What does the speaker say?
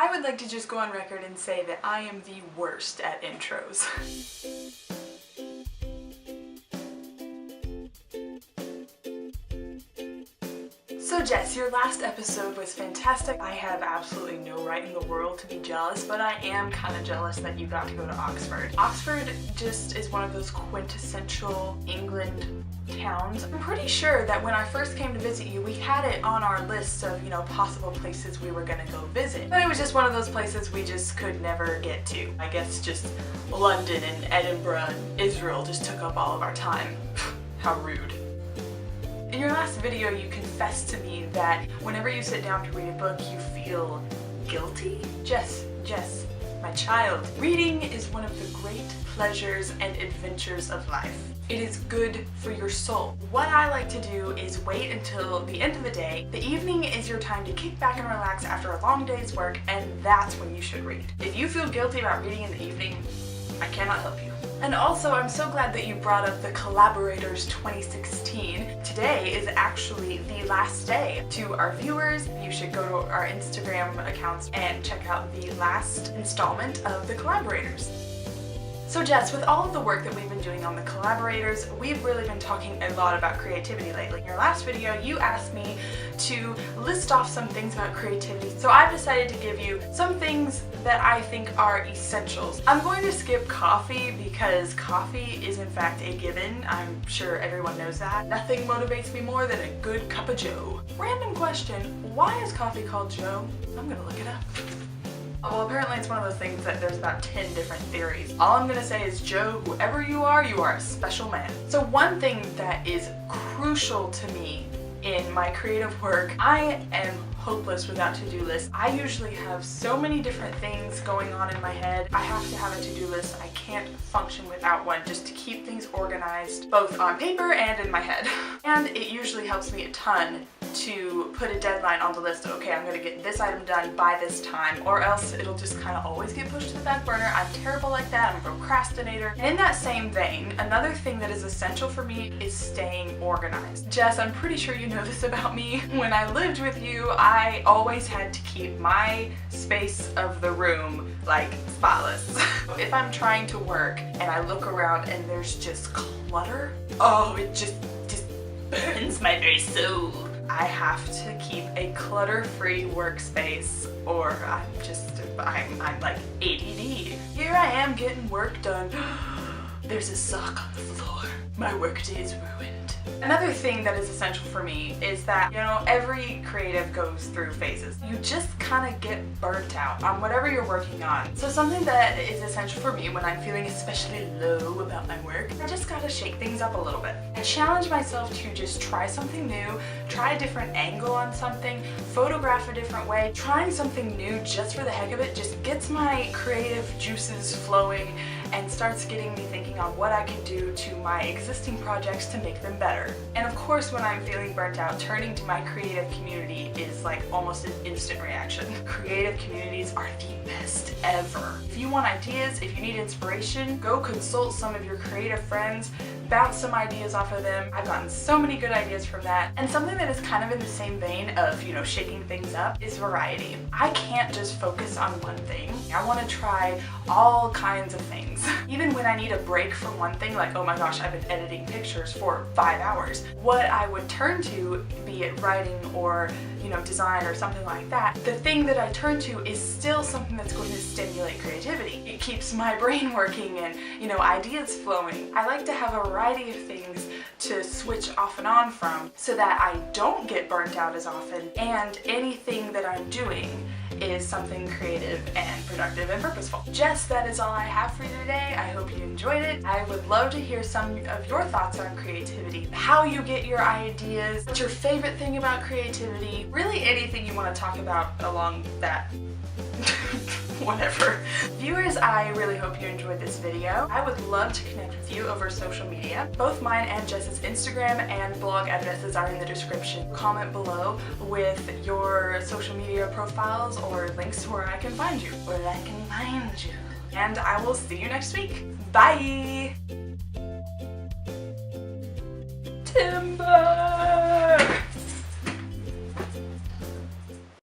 I would like to just go on record and say that I am the worst at intros. So Jess, your last episode was fantastic. I have absolutely no right in the world to be jealous, but I am kind of jealous that you got to go to Oxford. Oxford just is one of those quintessential England towns. I'm pretty sure that when I first came to visit you, we had it on our list of, possible places we were gonna go visit. But it was just one of those places we just could never get to. I guess just London and Edinburgh and Israel just took up all of our time. How rude. In your last video, you confessed to me that whenever you sit down to read a book, you feel guilty? Jess, my child, reading is one of the great pleasures and adventures of life. It is good for your soul. What I like to do is wait until the end of the day. The evening is your time to kick back and relax after a long day's work, and that's when you should read. If you feel guilty about reading in the evening, I cannot help you. And also, I'm so glad that you brought up the Collaborators 2016. Today is actually the last day. To our viewers, you should go to our Instagram accounts and check out the last installment of the Collaborators. So Jess, with all of the work that we've been doing on the Collaborators, we've really been talking a lot about creativity lately. In your last video, you asked me to list off some things about creativity, so I've decided to give you some things that I think are essentials. I'm going to skip coffee because coffee is in fact a given. I'm sure everyone knows that. Nothing motivates me more than a good cup of joe. Random question, why is coffee called joe? I'm gonna look it up. Well, apparently it's one of those things that there's about 10 different theories. All I'm gonna say is, Joe, whoever you are a special man. So one thing that is crucial to me in my creative work, I am hopeless without to-do lists. I usually have so many different things going on in my head. I have to have a to-do list. I can't function without one just to keep things organized, both on paper and in my head. And it usually helps me a ton to put a deadline on the list. Okay, I'm gonna get this item done by this time, or else it'll just kind of always get pushed to the back burner. I'm terrible like that. I'm a procrastinator. And in that same vein, another thing that is essential for me is staying organized. Jess, I'm pretty sure you know this about me. When I lived with you, I always had to keep my space of the room like spotless. If I'm trying to work and I look around and there's just clutter, oh, it just burns my very soul. I have to keep a clutter-free workspace or I'm like ADD. Here I am getting work done. There's a sock on the floor. My workday is ruined. Another thing that is essential for me is that, every creative goes through phases. You just kind of get burnt out on whatever you're working on. So something that is essential for me when I'm feeling especially low about my work, I just gotta shake things up a little bit. I challenge myself to just try something new, try a different angle on something, photograph a different way. Trying something new just for the heck of it just gets my creative juices flowing and starts getting me thinking on what I can do to my existing projects to make them better. And of course, when I'm feeling burnt out, turning to my creative community is like almost an instant reaction. Creative communities are the best ever. If you want ideas, if you need inspiration, go consult some of your creative friends, bounce some ideas off of them. I've gotten so many good ideas from that. And something that is kind of in the same vein of, shaking things up is variety. I can't just focus on one thing. I want to try all kinds of things. Even when I need a break from one thing, like, oh my gosh, I've been editing pictures for 5 hours. What I would turn to, be it writing or, design or something like that, the thing that I turn to is still something that's going to stimulate creativity. It keeps my brain working and, ideas flowing. I like to have a variety of things to switch off and on from so that I don't get burnt out as often, and anything that I'm doing is something creative and productive and purposeful. Jess, that is all I have for you today. I hope you enjoyed it. I would love to hear some of your thoughts on creativity, how you get your ideas, what's your favorite thing about creativity, really anything you want to talk about along that whatever. Viewers, I really hope you enjoyed this video. I would love to connect with you over social media. Both mine and Jess's Instagram and blog addresses are in the description. Comment below with your social media profiles or links to where I can find you. And I will see you next week. Bye! Timber!